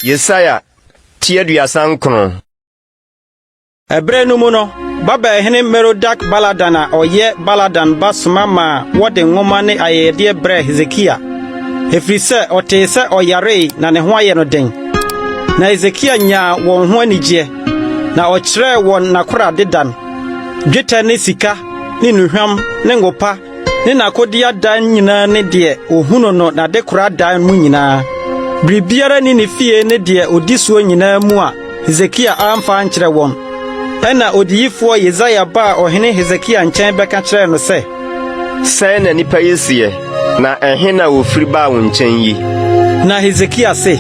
Yesaya Tieduasan Kono. Ebre no mu no, Baba hene Merodak Baladana oye Baladan basuma ma wode nwoma ne ayede bre Hezekiah. Efiri se ote se oyare na ne ho aye no den. Na Hezekiah nya won ho anigye na okire won nakora dedan. Dweta ne sika ne nuhwam ne ngopa ne nakodia dan nyina ne de ohuno no na dekora dan mu nyina. Bribiara ni ne fie ne de odisuo nyina mu a Hezekiah amfa ankyere won. Ena odiyifo Yesaya ba ohene Hezekiah nkyɛn bɛka kyerɛ no sɛ sɛ na nipa yesie na ehena ofiri ba wo nkyɛn yi. Na Hezekiah se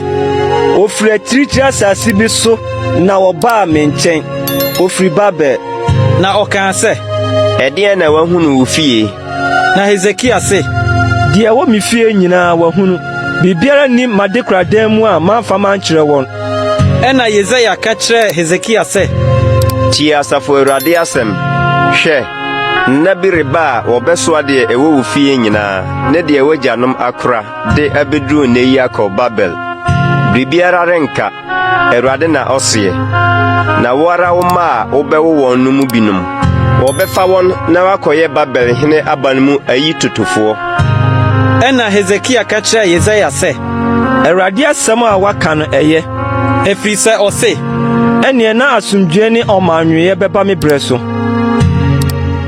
ofiri akyirikyiri asase bi so na wɔbaa me nkyɛn ofiri Babel. Na ɔka sɛ ɛdeɛ na wahunu wo fie. Na Hezekiah se deɛ wɔ me fie nyinaa wahunu biribiara ni madekoradan mu a mamfa mankyerɛ wɔn. Ɛna Yesaya ka kyerɛ Hezekiah sɛ tie asafo Awurade asɛm. Hwɛ, nna bi reba a wɔbɛsoa deɛ ɛwɔ wo fie nyinaa ne deɛ wagyanom akora de abeduru ne yi akɔ Babel. Biribiara renka, Awurade na ɔseɛ. Na wo ara wo ma a wobɛwo wɔn no mu binom. Wɔbɛfa wɔn na wakɔyɛ Babel hene aban mu ayi tutufoɔ. Ɛna Hezekiah ka kyerɛ Yesaya sɛ Awurade asɛm a waka no ɛyɛ. Efiri sɛ ɔse ɛneɛ na asomdwoe ne ɔmaanwee bɛba me brɛ so.